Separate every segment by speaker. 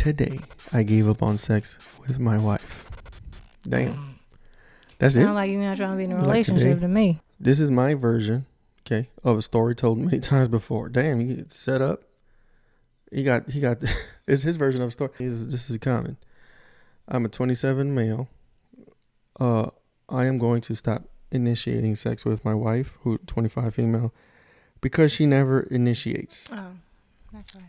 Speaker 1: today I gave up on sex with my wife. Damn. That's it.
Speaker 2: Sound like you're not trying to be in a
Speaker 1: Like
Speaker 2: relationship
Speaker 1: today.
Speaker 2: to me.
Speaker 1: This is my version, okay, of a story told many times before. Damn, he gets set up. He got it's his version of a story. This is common. I'm a 27 male. I am going to stop initiating sex with my wife, who 25 female, because she never initiates.
Speaker 2: Oh, that's right.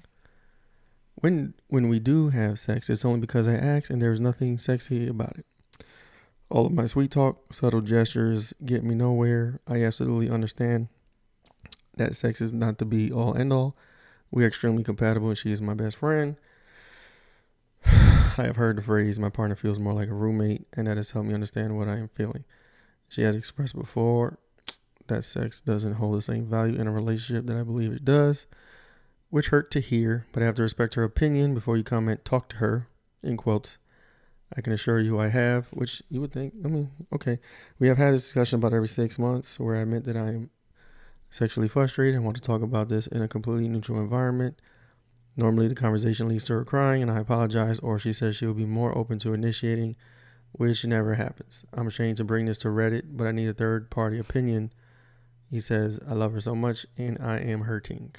Speaker 1: When we do have sex, it's only because I ask, and there's nothing sexy about it. All of my sweet talk, subtle gestures get me nowhere. I absolutely understand that sex is not the be all end all. We are extremely compatible, and she is my best friend. I have heard the phrase, my partner feels more like a roommate, and that has helped me understand what I am feeling. She has expressed before that sex doesn't hold the same value in a relationship that I believe it does, which hurt to hear, but I have to respect her opinion before you comment. Talk to her, in quotes. I can assure you I have, which you would think, okay. We have had this discussion about every 6 months where I admit that I am sexually frustrated and want to talk about this in a completely neutral environment. Normally the conversation leads to her crying and I apologize, or she says she will be more open to initiating, which never happens. I'm ashamed to bring this to Reddit, but I need a third party opinion. He says, I love her so much and I am hurting.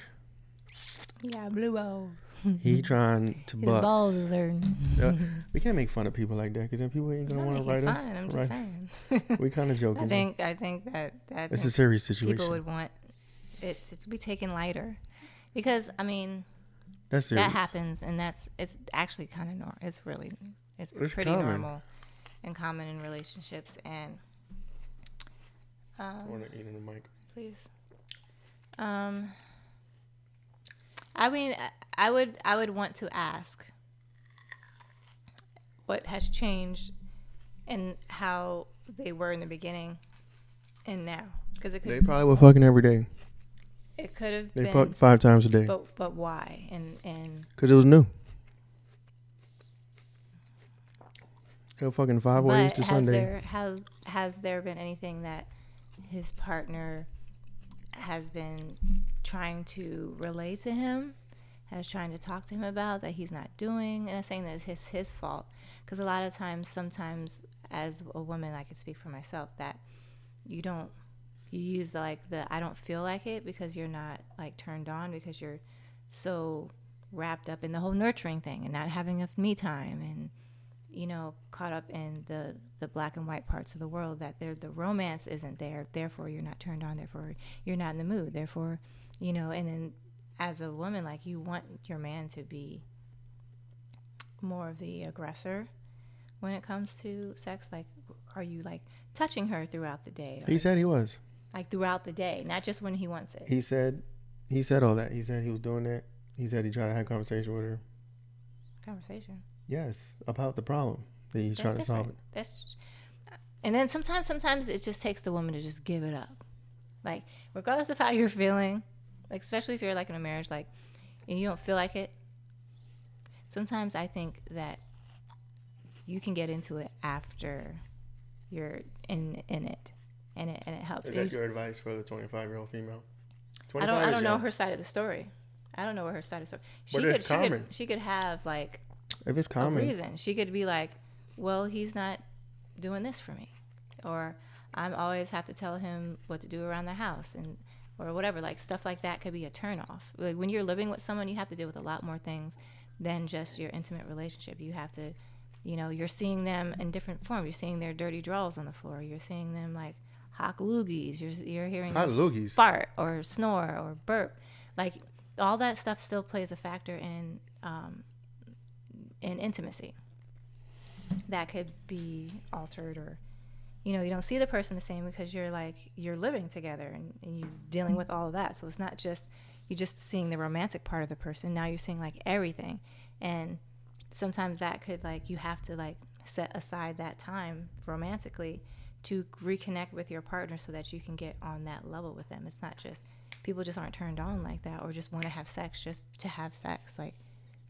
Speaker 2: Yeah, blue balls.
Speaker 1: He trying to bust.
Speaker 2: His balls is hurting.
Speaker 1: We can't make fun of people like that because then people ain't gonna want to write us.
Speaker 2: I'm
Speaker 1: right?
Speaker 2: just saying.
Speaker 1: We kind of joking.
Speaker 2: I think that
Speaker 1: it's a serious situation.
Speaker 2: People would want it to be taken lighter, because
Speaker 1: that's serious.
Speaker 2: that happens, and it's actually kind of normal. It's pretty
Speaker 1: common.
Speaker 2: normal and common in relationships. And
Speaker 1: I want to eat in the mic,
Speaker 2: please. I would want to ask what has changed and how they were in the beginning and now, because
Speaker 1: they probably were fucking every day.
Speaker 2: It could have
Speaker 1: they
Speaker 2: been
Speaker 1: fucked 5 times a day.
Speaker 2: But why? And
Speaker 1: because it was new. They were fucking 5 ways to Sunday.
Speaker 2: Has there been anything that his partner has been trying to relay to him, has trying to talk to him about, that he's not doing? And I'm saying that it's his fault, because a lot of times, sometimes as a woman, I can speak for myself, that you use the I don't feel like it, because you're not turned on, because you're so wrapped up in the whole nurturing thing and not having enough me time, and caught up in the black and white parts of the world, that the romance isn't there, therefore you're not turned on, therefore you're not in the mood, therefore and then as a woman, you want your man to be more of the aggressor when it comes to sex. Are you touching her throughout the day?
Speaker 1: He said he was
Speaker 2: throughout the day, not just when he wants it.
Speaker 1: He said all that. He said he was doing that. He said he tried to have a conversation with her.
Speaker 2: Conversation?
Speaker 1: Yes, about the problem that he's trying to solve it.
Speaker 2: And then sometimes it just takes the woman to just give it up. Regardless of how you're feeling, especially if you're in a marriage, and you don't feel like it. Sometimes I think that you can get into it after you're in it, and it helps.
Speaker 1: Is that your advice for the 25-year-old female?
Speaker 2: I don't know her side of the story. I don't know what her side of the story. She could have
Speaker 1: if it's common,
Speaker 2: a reason. She could be well, he's not doing this for me, or I always have to tell him what to do around the house, or whatever. Stuff like that could be a turnoff. When you're living with someone, you have to deal with a lot more things than just your intimate relationship. You have to, you're seeing them in different forms. You're seeing their dirty drawers on the floor. You're seeing them hawk loogies. You're hearing them fart or snore or burp. All that stuff still plays a factor in intimacy. That could be altered, or you don't see the person the same, because you're living together and you're dealing with all of that. So it's not just you're just seeing the romantic part of the person. Now you're seeing everything, and sometimes that could you have to set aside that time romantically to reconnect with your partner so that you can get on that level with them. It's not just people just aren't turned on like that, or just want to have sex just to have sex.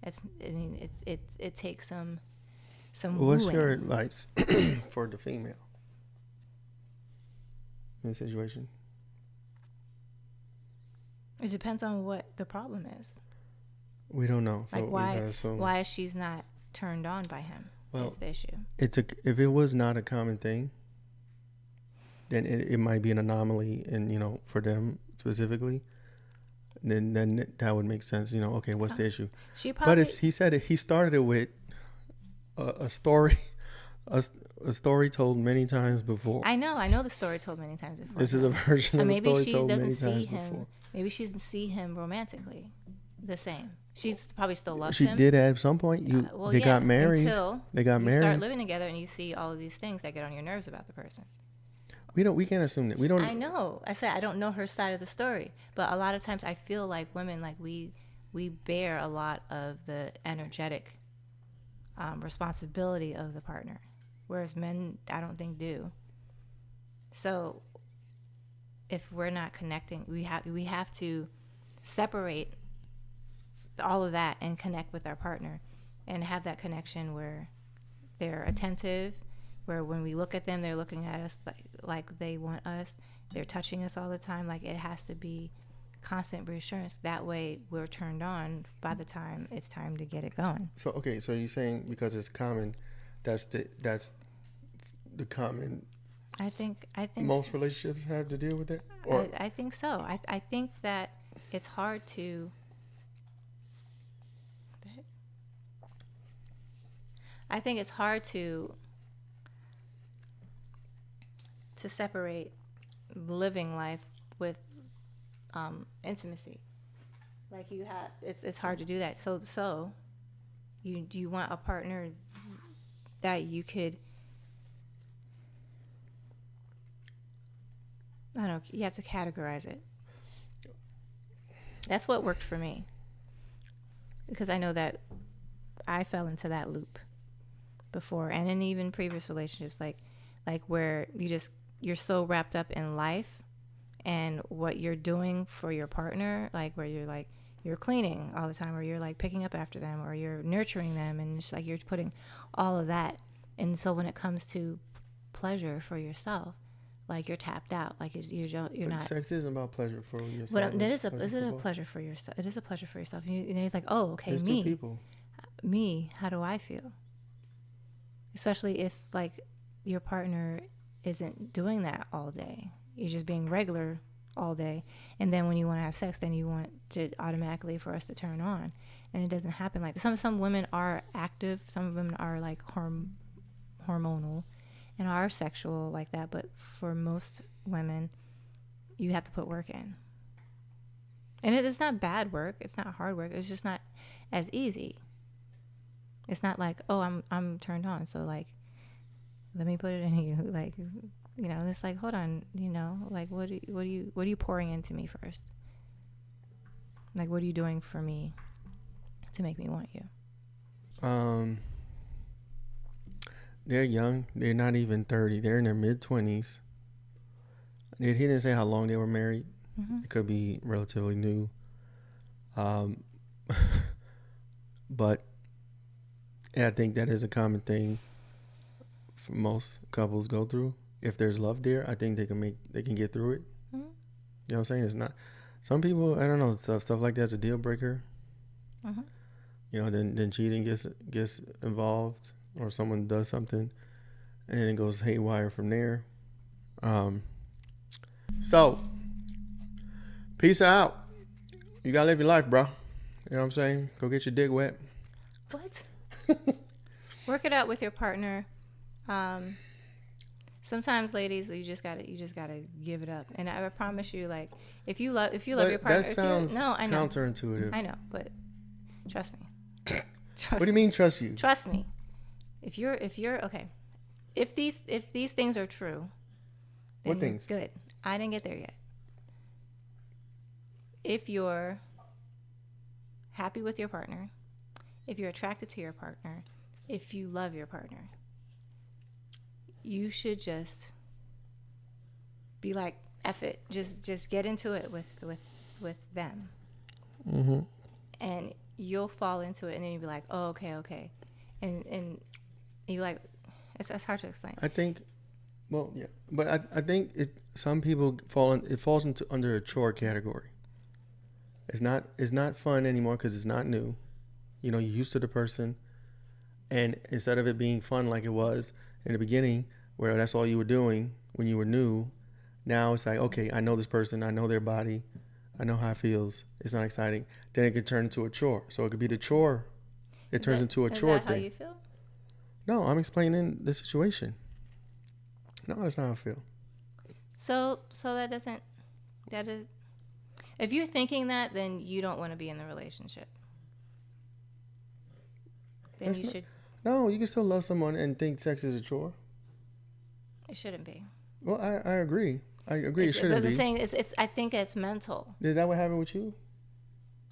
Speaker 2: It takes some
Speaker 1: what's
Speaker 2: wooing.
Speaker 1: your advice for the female in the situation?
Speaker 2: It depends on what the problem is.
Speaker 1: We don't know. So
Speaker 2: Like
Speaker 1: we gotta assume.
Speaker 2: why she's not turned on by him
Speaker 1: Well,
Speaker 2: is the issue.
Speaker 1: if it was not a common thing, then it might be an anomaly, and for them specifically. Then that would make sense. Okay, what's the issue?
Speaker 2: She probably.
Speaker 1: But he said he started it with a story, a story told many times before.
Speaker 2: I know the story told many times before.
Speaker 1: This is a version of a story told many times
Speaker 2: him.
Speaker 1: before.
Speaker 2: Maybe she doesn't see him romantically the same. She's probably still loves
Speaker 1: She
Speaker 2: him.
Speaker 1: did at some point. They got married.
Speaker 2: Until
Speaker 1: they got
Speaker 2: you
Speaker 1: married.
Speaker 2: start living together and you see all of these things that get on your nerves about the person.
Speaker 1: We can't assume that. We don't.
Speaker 2: I know. I said I don't know her side of the story, but a lot of times I feel like women, like we bear a lot of the energetic responsibility of the partner, whereas men, I don't think, do. So if we're not connecting, we have to separate all of that and connect with our partner and have that connection where they're attentive, where when we look at them, they're looking at us like they want us. They're touching us all the time. Like, it has to be constant reassurance. That way we're turned on by the time it's time to get it going.
Speaker 1: So you're saying because it's common, that's the common.
Speaker 2: I think
Speaker 1: most relationships have to deal with it. Or
Speaker 2: I think so. I think that it's hard to. I think it's hard to separate living life with intimacy. Like, it's hard to do that. So you want a partner that you could, I don't know, you have to categorize it. That's what worked for me, because I know that I fell into that loop before, and in even previous relationships, like where you're so wrapped up in life and what you're doing for your partner, like where you're cleaning all the time, or you're like picking up after them, or you're nurturing them, and it's like you're putting all of that. And so when it comes to pleasure for yourself, like, you're tapped out. Like, you're not.
Speaker 1: Sex isn't about pleasure for yourself.
Speaker 2: But is it a pleasure for yourself? It is a pleasure for yourself. And it's like, oh, okay,
Speaker 1: There's
Speaker 2: me.
Speaker 1: two people.
Speaker 2: Me, how do I feel? Especially if, like, your partner isn't doing that all day. You're just being regular all day. And then when you want to have sex, then you want to automatically for us to turn on. And it doesn't happen like that. Some women are active. Some women are like hormonal and are sexual like that. But for most women, you have to put work in. And it is not bad work. It's not hard work. It's just not as easy. It's not like, oh, I'm turned on, so, like, let me put it in you. Like, it's like, hold on, like, what are you pouring into me first? Like, what are you doing for me to make me want you?
Speaker 1: They're young. They're not even 30. They're in their mid-20s. He didn't say how long they were married. Mm-hmm. It could be relatively new. But I think that is a common thing for most couples go through. If there's love there, I think they can get through it. Mm-hmm. You know what I'm saying? It's not. Some people, I don't know, stuff like that's a deal breaker. Mm-hmm. Then cheating gets involved, or someone does something, and then it goes haywire from there. So, peace out. You gotta live your life, bro. You know what I'm saying? Go get your dick wet.
Speaker 2: What? Work it out with your partner. Sometimes, ladies, you just gotta give it up. And I promise you, like, if you love your partner,
Speaker 1: that sounds counterintuitive.
Speaker 2: I know, but trust me.
Speaker 1: What do you mean, trust you?
Speaker 2: Trust me. If you're okay, if these things are true, then
Speaker 1: what things?
Speaker 2: Good. I didn't get there yet. If you're happy with your partner, if you're attracted to your partner, if you love your partner, you should just be like, F it. Just get into it with them. Mm-hmm. And you'll fall into it, and then you'll be like, oh, okay. And you like, it's hard to explain.
Speaker 1: I think, well, yeah. But I think some people falls under a chore category. It's not fun anymore because it's not new. You know, you're used to the person, and instead of it being fun like it was in the beginning, where that's all you were doing when you were new, now it's like, okay, I know this person, I know their body, I know how it feels. It's not exciting. Then it could turn into a chore. So it could be the chore. It turns into a chore
Speaker 2: thing. Is that how
Speaker 1: thing.
Speaker 2: you feel?
Speaker 1: No, I'm explaining the situation. No, that's not how I feel.
Speaker 2: So that is. If you're thinking that, then you don't want to be in the relationship. Then
Speaker 1: That's
Speaker 2: you
Speaker 1: not-
Speaker 2: should.
Speaker 1: No, you can still love someone and think sex is a chore.
Speaker 2: It shouldn't be.
Speaker 1: Well, I agree. I agree. It shouldn't
Speaker 2: but
Speaker 1: be.
Speaker 2: the thing is, it's. I think it's mental.
Speaker 1: Is that what happened with you?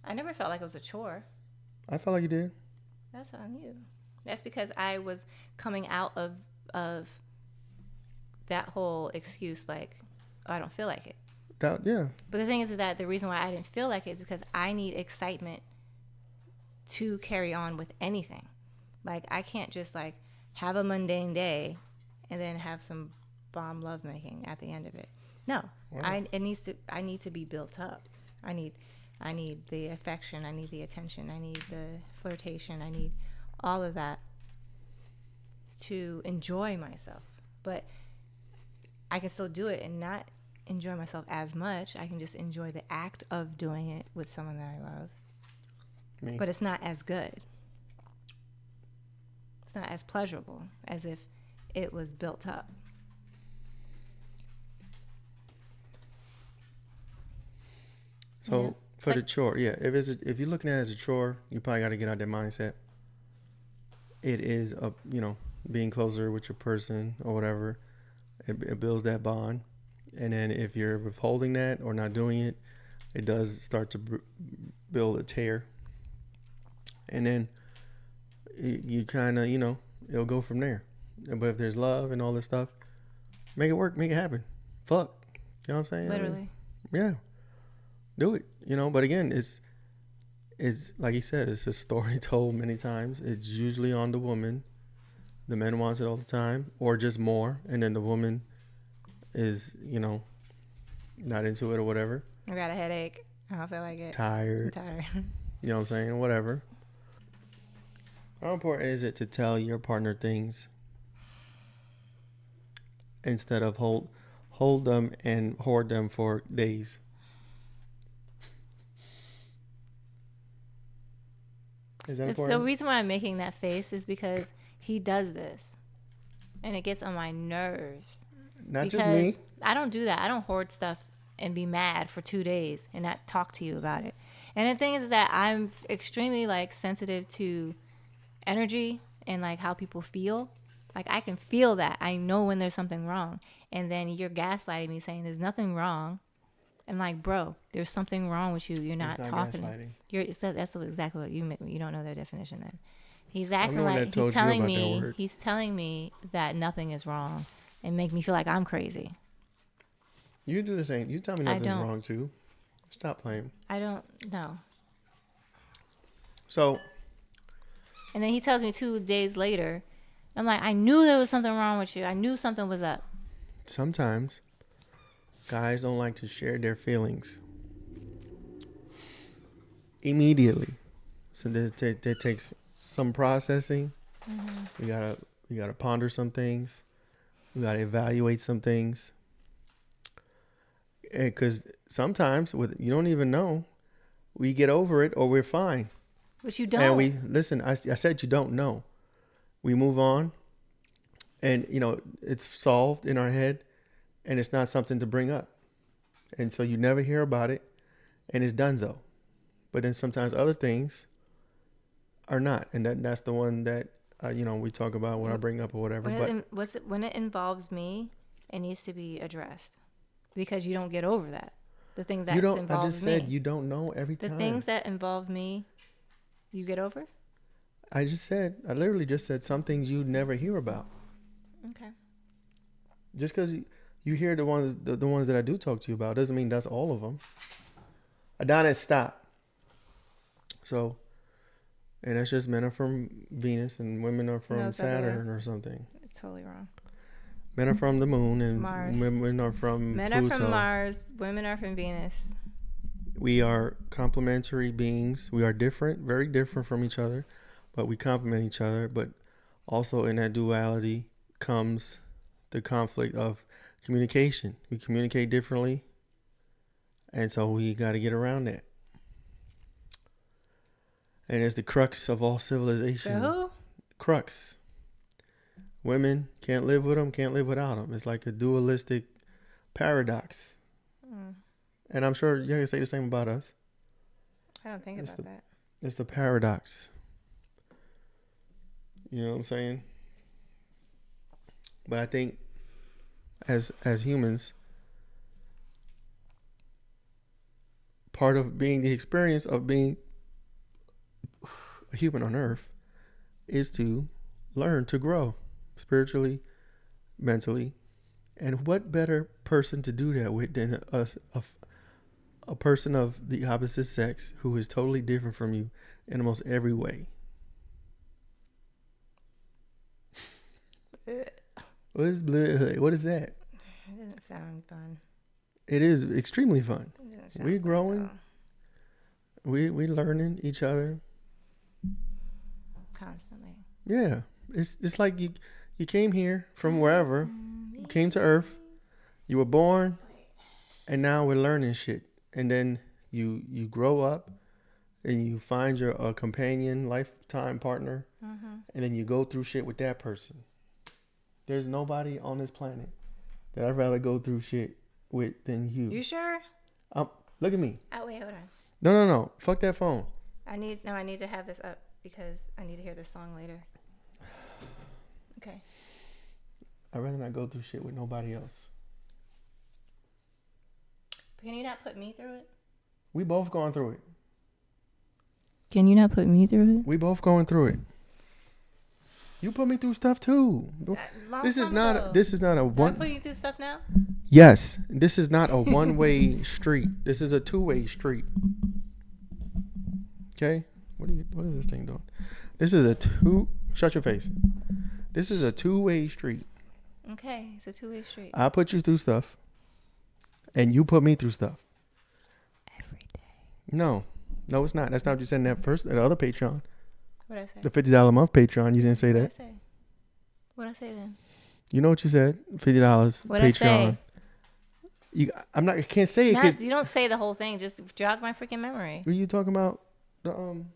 Speaker 2: I never felt like it was a chore.
Speaker 1: I felt like you did.
Speaker 2: That's on you. That's because I was coming out of that whole excuse, like, oh, I don't feel like it.
Speaker 1: Yeah.
Speaker 2: But the thing is that the reason why I didn't feel like it is because I need excitement to carry on with anything. Like, I can't just, like, have a mundane day and then have some bomb lovemaking at the end of it. No.
Speaker 1: Wow.
Speaker 2: I need to be built up. I need the affection. I need the attention. I need the flirtation. I need all of that to enjoy myself. But I can still do it and not enjoy myself as much. I can just enjoy the act of doing it with someone that I love.
Speaker 1: Me.
Speaker 2: But it's not as good. It's not as pleasurable as if it was built up.
Speaker 1: So
Speaker 2: Yeah.
Speaker 1: for the chore, yeah, if you're looking at it as a chore, you probably got to get out that mindset. It is being closer with your person or whatever. It builds that bond, and then if you're withholding that or not doing it, it does start to build a tear. And then you kind of it'll go from there. But if there's love and all this stuff, make it work, make it happen. Fuck, you know what I'm saying?
Speaker 2: Literally.
Speaker 1: Yeah. Do it, but again, it's like he said, it's a story told many times. It's usually on the woman. The man wants it all the time, or just more, and then the woman is, not into it or whatever.
Speaker 2: I got a headache. I don't feel like it.
Speaker 1: Tired.
Speaker 2: I'm tired.
Speaker 1: You know what I'm saying? Whatever. How important is it to tell your partner things instead of hold them and hoard them for days? Is that important?
Speaker 2: The reason why I'm making that face is because he does this, and it gets on my nerves.
Speaker 1: Not just me.
Speaker 2: I don't do that. I don't hoard stuff and be mad for 2 days and not talk to you about it. And the thing is that I'm extremely sensitive to energy and how people feel. I can feel that. I know when there's something wrong, and then you're gaslighting me saying there's nothing wrong. And bro, there's something wrong with you. You're not talking.
Speaker 1: Gaslighting.
Speaker 2: That's exactly what you meant. You don't know their definition then. He's acting he's telling me that nothing is wrong and make me feel like I'm crazy.
Speaker 1: You do the same. You tell me nothing's wrong too. Stop playing.
Speaker 2: I don't know.
Speaker 1: So.
Speaker 2: And then he tells me 2 days later, I'm like, I knew there was something wrong with you. I knew something was up.
Speaker 1: Sometimes guys don't like to share their feelings immediately. So that takes some processing. Mm-hmm. We gotta ponder some things. We gotta evaluate some things. Because sometimes you don't even know, we get over it or we're fine.
Speaker 2: But you don't.
Speaker 1: And listen. I said you don't know. We move on, and it's solved in our head, and it's not something to bring up, and so you never hear about it, and it's donezo. But then sometimes other things are not, and that's the one that we talk about when I bring up or whatever.
Speaker 2: When it involves me, it needs to be addressed, because you don't get over that. The things that involve me.
Speaker 1: I just said you don't know every time.
Speaker 2: The things that involve me, you get over.
Speaker 1: I literally just said some things you never hear about.
Speaker 2: Okay.
Speaker 1: Just because you hear the ones that I do talk to you about doesn't mean that's all of them. Adonis, stop. So, and that's just men are from Venus and women are from Saturn or something.
Speaker 2: It's totally wrong.
Speaker 1: Men are from the moon and
Speaker 2: Mars.
Speaker 1: women are from
Speaker 2: Men
Speaker 1: Pluto.
Speaker 2: are from Mars. Women are from Venus.
Speaker 1: We are complementary beings. We are different, very different from each other, but we complement each other. But also in that duality comes the conflict of communication. We communicate differently, and so we got to get around that. And it's the crux of all civilization.
Speaker 2: The who?
Speaker 1: Crux. Women can't live with them, can't live without them. It's like a dualistic paradox. And I'm sure you can say the same about us.
Speaker 2: I don't think about that.
Speaker 1: It's the paradox. You know what I'm saying? But I think as humans, part of being the experience of being a human on earth is to learn to grow spiritually, mentally. And what better person to do that with than a person of the opposite sex who is totally different from you in almost every way. What is bloodhood? What is that?
Speaker 2: It doesn't sound fun.
Speaker 1: It is extremely fun. We're growing. We learning each other
Speaker 2: constantly.
Speaker 1: Yeah, it's like you came here from wherever, came to Earth, you were born, and now we're learning shit. And then you grow up, and you find your companion, lifetime partner, and then you go through shit with that person. There's nobody on this planet that I'd rather go through shit with than you.
Speaker 2: You sure?
Speaker 1: Look at me.
Speaker 2: Oh wait, hold on.
Speaker 1: No. Fuck that phone.
Speaker 2: I need to have this up because I need to hear this song later. Okay.
Speaker 1: I'd rather not go through shit with nobody else.
Speaker 2: Can you not put me through it?
Speaker 1: We both going through it.
Speaker 2: Can you not put me through it?
Speaker 1: We both going through it. You put me through stuff too. This is not a one.
Speaker 2: I'm putting you through stuff now?
Speaker 1: Yes, this is not a one-way street. This is a two-way street. Okay? What is this thing doing? This is shut your face. This is a two-way street.
Speaker 2: Okay, it's a two-way street.
Speaker 1: I put you through stuff, and you put me through stuff.
Speaker 2: Every day.
Speaker 1: No, it's not. That's not what you said in that other Patreon.
Speaker 2: What'd I say?
Speaker 1: The $50 a month Patreon. You didn't say that.
Speaker 2: What'd I say then?
Speaker 1: You know what you said? $50
Speaker 2: What'd
Speaker 1: Patreon. I can't say it because
Speaker 2: you don't say the whole thing. Just jog my freaking memory.
Speaker 1: What are you talking about? You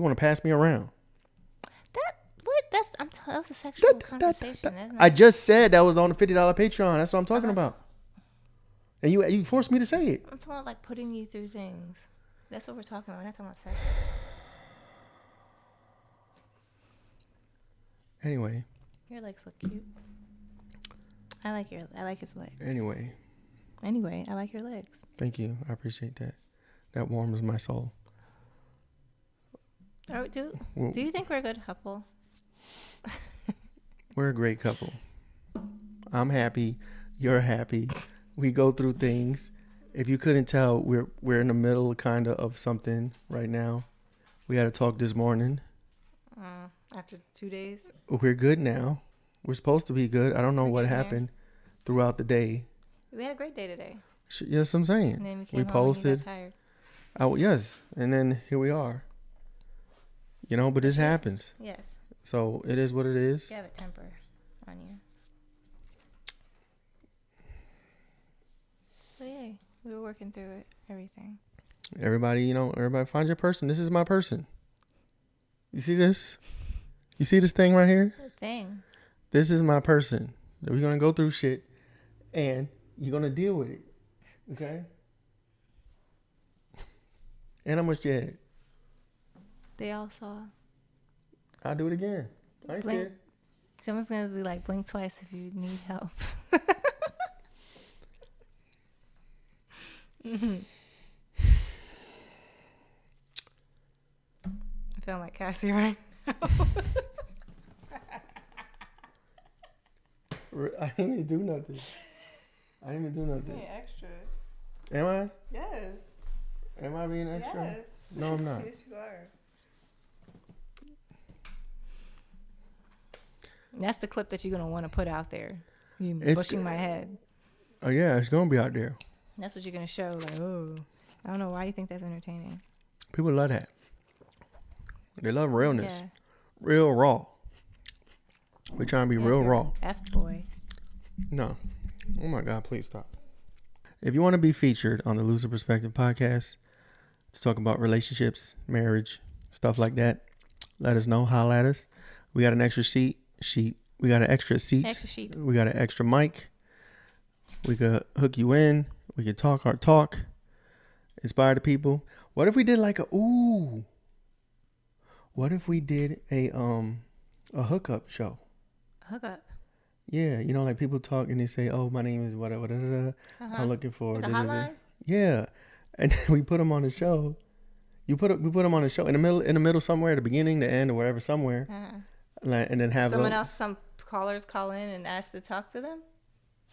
Speaker 1: want to pass me around?
Speaker 2: That was a sexual conversation.
Speaker 1: I just said that was on the $50 Patreon. That's what I'm talking about. And you forced me to say it.
Speaker 2: I'm talking about like putting you through things. That's what we're talking about. We're not talking about sex.
Speaker 1: Anyway.
Speaker 2: Your legs look cute. I like his legs.
Speaker 1: Anyway,
Speaker 2: I like your legs.
Speaker 1: Thank you. I appreciate that. That warms my soul.
Speaker 2: Do you think we're a good couple?
Speaker 1: We're a great couple. I'm happy. You're happy. We go through things. If you couldn't tell, we're in the middle kind of something right now. We had a talk this morning.
Speaker 2: After 2 days?
Speaker 1: We're good now. We're supposed to be good. I don't know what happened throughout the day.
Speaker 2: We had a great day today.
Speaker 1: Yes, I'm saying.
Speaker 2: And then
Speaker 1: we posted.
Speaker 2: And you got tired.
Speaker 1: Yes, and then here we are. But this happens.
Speaker 2: Yes.
Speaker 1: So it is what it is.
Speaker 2: You have a temper on you. But yeah, we were working through it. Everything.
Speaker 1: Everybody find your person. This is my person. You see this? You see this thing right here?
Speaker 2: The thing.
Speaker 1: This is my person. We're going to go through shit, and you're going to deal with it. Okay? And how much you had?
Speaker 2: They all saw.
Speaker 1: I'll do it again. I ain't scared.
Speaker 2: Someone's going to be like, blink twice if you need help. I feel like Cassie right now.
Speaker 1: I didn't even do nothing.
Speaker 2: You're extra.
Speaker 1: Am I?
Speaker 2: Yes.
Speaker 1: Am I being extra?
Speaker 2: Yes.
Speaker 1: No, I'm not.
Speaker 2: Yes, you are. That's the clip that you're going to want to put out there. You pushing my head.
Speaker 1: Oh, yeah, it's going to be out there.
Speaker 2: That's what you're gonna show. Like, oh, I don't know why you think that's entertaining.
Speaker 1: People love that. They love realness.
Speaker 2: Yeah.
Speaker 1: Real raw. We're trying to be real raw.
Speaker 2: F-boy.
Speaker 1: No. Oh my God, please stop. If you want to be featured on the Lucid Perspective podcast to talk about relationships, marriage, stuff like that, let us know. Holla at us. We got an extra sheet. We got an extra seat.
Speaker 2: Extra sheet.
Speaker 1: We got an extra mic. We could hook you in. We could talk our talk. Inspire the people. What if we did like what if we did a hookup show?
Speaker 2: Hookup.
Speaker 1: Yeah, you know, like people talk and they say, "Oh, my name is whatever. I'm looking for."
Speaker 2: Like a hotline?
Speaker 1: Yeah, and then we put them on the show. We put them on the show in the middle somewhere, the beginning, the end, or wherever somewhere, and then have
Speaker 2: some callers call in and ask to talk to them.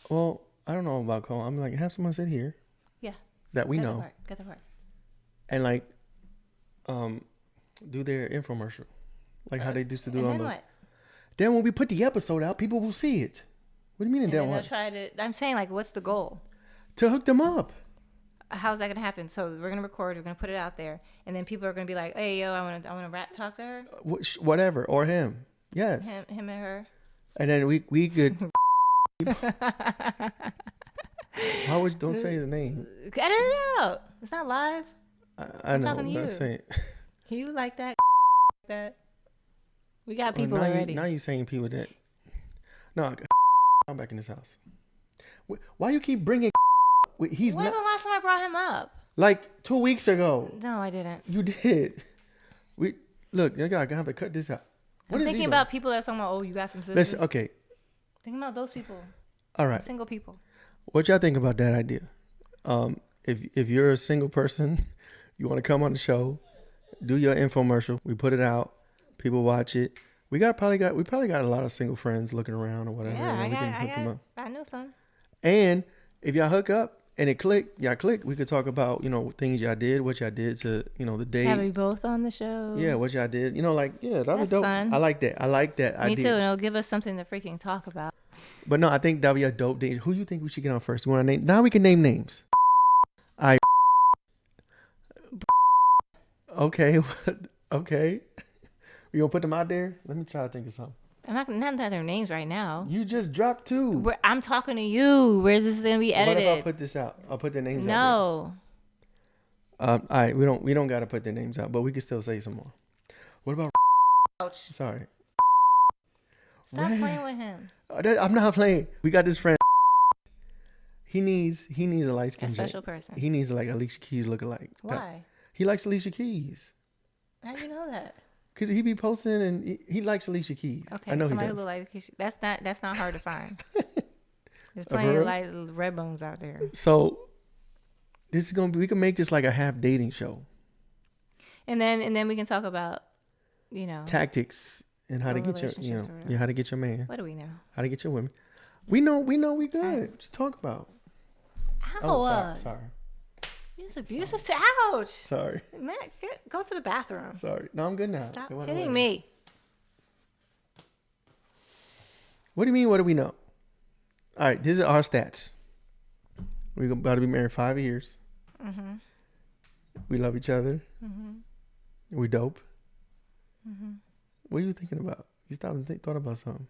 Speaker 1: Well, I don't know about calling. I'm like, have someone sit here.
Speaker 2: Yeah.
Speaker 1: That we know.
Speaker 2: Get the part.
Speaker 1: And like, do their infomercial, like how they used to do on those. What? Then when we put the episode out, people will see it. What do you mean?
Speaker 2: And then they'll try to. I'm saying, like, what's the goal?
Speaker 1: To hook them up.
Speaker 2: How's that gonna happen? So we're gonna record. We're gonna put it out there, and then people are gonna be like, "Hey, yo, I wanna rap talk to her."
Speaker 1: Whatever, or him. Yes.
Speaker 2: Him and her.
Speaker 1: And then we could. Why would you don't say his name?
Speaker 2: Edit it out. It's not live.
Speaker 1: I know.
Speaker 2: Talking to you.
Speaker 1: Saying.
Speaker 2: You like that? That. We got people
Speaker 1: now
Speaker 2: already.
Speaker 1: Now you saying people that. No, I'm back in this house. Why you keep bringing? He's
Speaker 2: When's the last time I brought him up?
Speaker 1: Like 2 weeks ago.
Speaker 2: No, I didn't.
Speaker 1: You did. Look. I gotta have to cut this out.
Speaker 2: I'm thinking about people that are talking about, oh, you got some sisters.
Speaker 1: Listen, okay.
Speaker 2: Thinking about those people.
Speaker 1: All right.
Speaker 2: Single people.
Speaker 1: What y'all think about that idea? If you're a single person, you want to come on the show, do your infomercial. We put it out. People watch it. We probably got a lot of single friends looking around or whatever.
Speaker 2: Yeah, I know some.
Speaker 1: And if y'all hook up and y'all click, we could talk about, things y'all did, what y'all did to, the date.
Speaker 2: Have we both on the show?
Speaker 1: Yeah, what y'all did. That'd be dope.
Speaker 2: Fun.
Speaker 1: I like that. idea.
Speaker 2: Me too, and it'll give us something to freaking talk about.
Speaker 1: But no, I think that'd be a dope date. Who you think we should get on first? You want to name? Now we can name names. Okay. Okay. We gonna put them out there? Let me try to think of something.
Speaker 2: I'm not that their names right now.
Speaker 1: You just dropped two.
Speaker 2: I'm talking to you. Where's this gonna be edited?
Speaker 1: What if I put this out? I'll put their names out.
Speaker 2: No.
Speaker 1: All right, we don't gotta put their names out, but we can still say some more. What about?
Speaker 2: Ouch.
Speaker 1: Sorry.
Speaker 2: Stop playing with him.
Speaker 1: I'm not playing. We got this friend. He needs a light skin.
Speaker 2: A special person.
Speaker 1: He needs like Alicia Keys lookalike.
Speaker 2: Why?
Speaker 1: He likes Alicia Keys.
Speaker 2: How do you know that?
Speaker 1: Cause he be posting and he likes Alicia Keys.
Speaker 2: Okay,
Speaker 1: I know
Speaker 2: somebody
Speaker 1: he does.
Speaker 2: who looks like that's not hard to find. There's plenty of like red bones out there.
Speaker 1: So this is gonna be. We can make this like a half dating show.
Speaker 2: And then we can talk about,
Speaker 1: tactics and how to get your how to get your man.
Speaker 2: What do we know?
Speaker 1: How to get your women. We know we good. Just talk about.
Speaker 2: Ow.
Speaker 1: Oh, sorry.
Speaker 2: It's abusive to ouch.
Speaker 1: Sorry.
Speaker 2: Man, go to the bathroom.
Speaker 1: Sorry. No, I'm good now.
Speaker 2: Stop hitting me.
Speaker 1: What do you mean? What do we know? All right, these are our stats. We're about to be married 5 years. Mm-hmm. We love each other. Mm-hmm. We dope. Mm-hmm. What are you thinking about? You stopped and thought about something.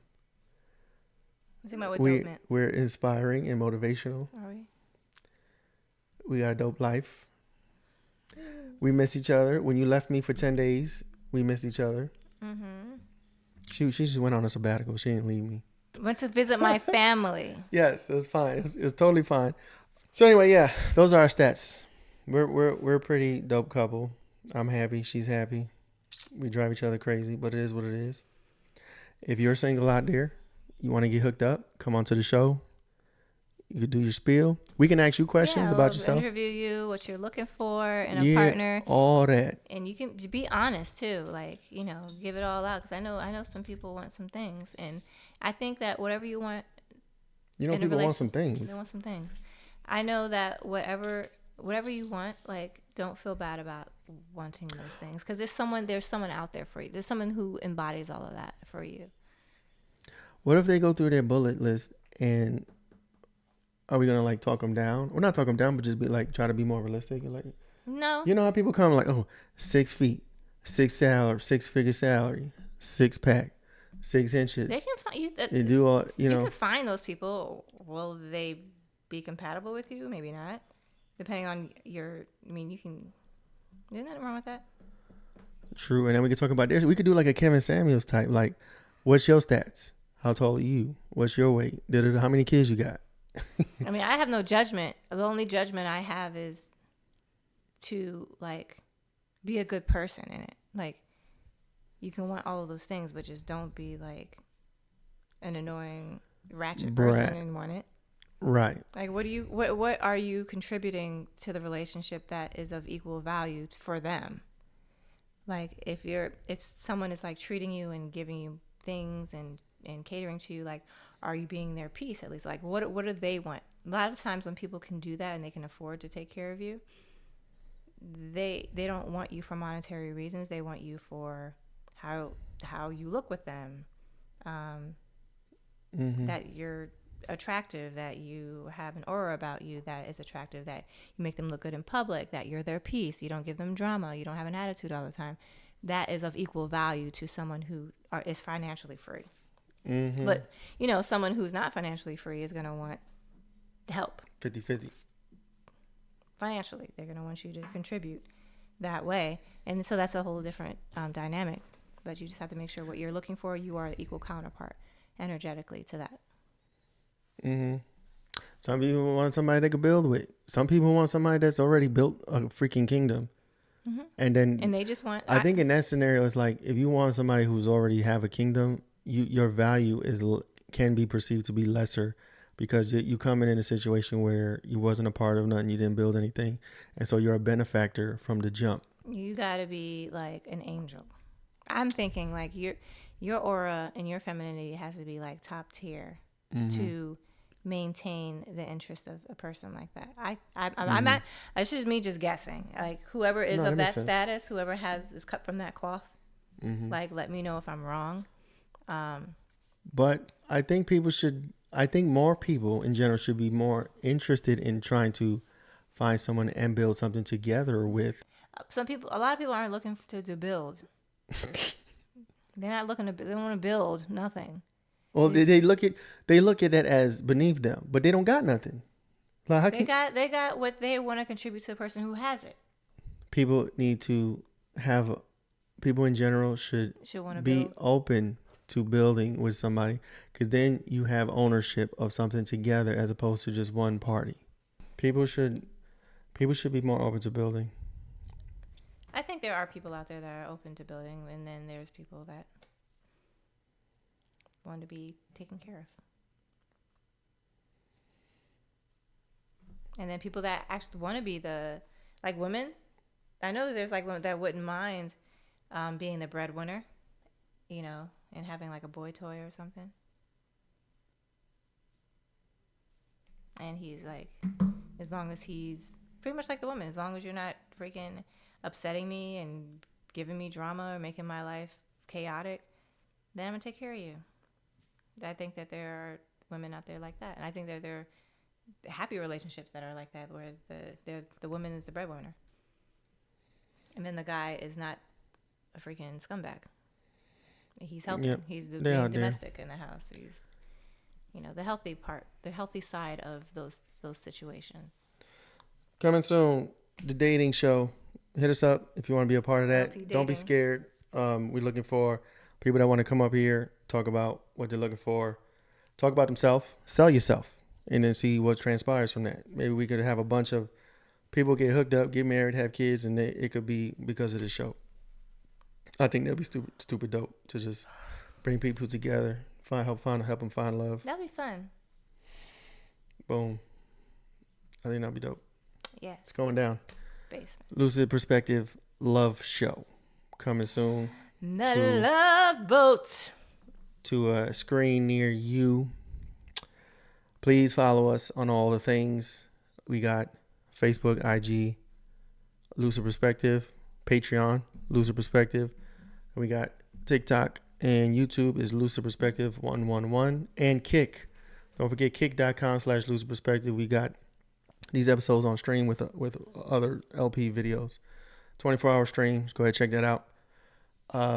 Speaker 2: I'm thinking about what dope meant.
Speaker 1: We're inspiring and motivational.
Speaker 2: Are we?
Speaker 1: We got a dope life. We miss each other. When you left me for 10 days, we missed each other. Mm-hmm. She just went on a sabbatical. She didn't leave me.
Speaker 2: Went to visit my family. Yes,
Speaker 1: that's fine. It's totally fine. So anyway, yeah, those are our stats. We're a pretty dope couple. I'm happy. She's happy. We drive each other crazy, but it is what it is. If you're single out there, you want to get hooked up, come on to the show. You could do your spiel. We can ask you questions about yourself.
Speaker 2: Interview you, what you're looking for in a partner.
Speaker 1: All that.
Speaker 2: And you can be honest too, like, give it all out. Because I know some people want some things, and I think that whatever you want.
Speaker 1: People want some things.
Speaker 2: They want some things. I know that whatever you want, like, don't feel bad about wanting those things, because there's someone out there for you. There's someone who embodies all of that for you.
Speaker 1: What if they go through their bullet list and are we gonna like talk them down? Or not talk them down, but just be like try to be more realistic. Like,
Speaker 2: No.
Speaker 1: you know how people come like, oh, 6 feet, 6-figure salary, 6-pack, 6 inches.
Speaker 2: They can find you.
Speaker 1: They do all, you
Speaker 2: You
Speaker 1: know.
Speaker 2: can find those people. Will they be compatible with you? Maybe not. Depending on your. I mean, you can. There's nothing wrong with that.
Speaker 1: True, and then we could talk about this. We could do like a Kevin Samuels type. Like, what's your stats? How tall are you? What's your weight? How many kids you got?
Speaker 2: I mean, I have no judgment. The only judgment I have is to like be a good person in it. Like, you can want all of those things, but just don't be like an annoying ratchet person and want it.
Speaker 1: Right.
Speaker 2: Like, what are you contributing to the relationship that is of equal value for them? Like, if someone is like treating you and giving you things and catering to you, like, are you being their peace at least? Like, what do they want? A lot of times when people can do that and they can afford to take care of you, they don't want you for monetary reasons. They want you for how you look with them, that you're attractive, that you have an aura about you that is attractive, that you make them look good in public, that you're their peace, you don't give them drama, you don't have an attitude all the time. That is of equal value to someone who is financially free. But, you know, someone who's not financially free is going to want help.
Speaker 1: 50-50.
Speaker 2: Financially. They're going to want you to contribute that way. And so that's a whole different dynamic. But you just have to make sure what you're looking for, you are an equal counterpart energetically to that.
Speaker 1: Some people want somebody they could build with. Some people want somebody that's already built a freaking kingdom. And
Speaker 2: they just want...
Speaker 1: I think in that scenario, it's like if you want somebody who's already have a kingdom, your value can be perceived to be lesser because you come in a situation where you wasn't a part of nothing, you didn't build anything, and so you're a benefactor from the jump.
Speaker 2: You got to be like an angel. I'm thinking like your aura and your femininity has to be like top tier to maintain the interest of a person like that. I'm not. It's just me just guessing. Like whoever is of that status, whoever is cut from that cloth. Like let me know if I'm wrong.
Speaker 1: But I think more people in general should be more interested in trying to find someone and build something together with.
Speaker 2: A lot of people aren't looking to build. They're not looking to. They don't want to build nothing.
Speaker 1: Well, they look at that as beneath them, but they don't got nothing. Like
Speaker 2: they got what they want to contribute to the person who has it.
Speaker 1: People need to have. People in general should be open to building with somebody, because then you have ownership of something together as opposed to just one party. People should be more open to building.
Speaker 2: I think there are people out there that are open to building, and then there's people that want to be taken care of. And then people that actually want to be like women. I know that there's like women that wouldn't mind being the breadwinner, you know, and having like a boy toy or something. And he's like, as long as he's pretty much like the woman, as long as you're not freaking upsetting me and giving me drama or making my life chaotic, then I'm gonna take care of you. I think that there are women out there like that, and I think that there are happy relationships that are like that, where the woman is the breadwinner, and then the guy is not a freaking scumbag. He's helping. Yep. He's being domestic in the house. He's, you know, the healthy part, the healthy side of those situations.
Speaker 1: Coming soon, the dating show. Hit us up if you want to be a part of that. Don't be scared. We're looking for people that want to come up here, talk about what they're looking for, talk about themselves, sell yourself, and then see what transpires from that. Maybe we could have a bunch of people get hooked up, get married, have kids, and it could be because of the show. I think that'd be stupid dope to just bring people together, help them find love.
Speaker 2: That'd be fun.
Speaker 1: Boom. I think that'd be dope.
Speaker 2: Yeah.
Speaker 1: It's going down.
Speaker 2: Basement.
Speaker 1: Lucid Perspective Love Show coming soon.
Speaker 2: The Love Boat.
Speaker 1: To a screen near you. Please follow us on all the things. We got Facebook, IG, Lucid Perspective, Patreon, Lucid Perspective. We got TikTok and YouTube is Lucid Perspective 111, and Kick, Don't forget kick.com/Lucid Perspective. We got these episodes on stream with other LP videos. 24-hour streams. Go ahead, check that out.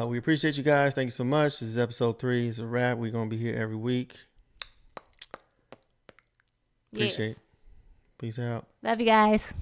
Speaker 1: We appreciate you guys. Thank you so much. This is episode 3. It's a wrap. We're going to be here every week. Appreciate it. Peace out.
Speaker 2: Love you guys.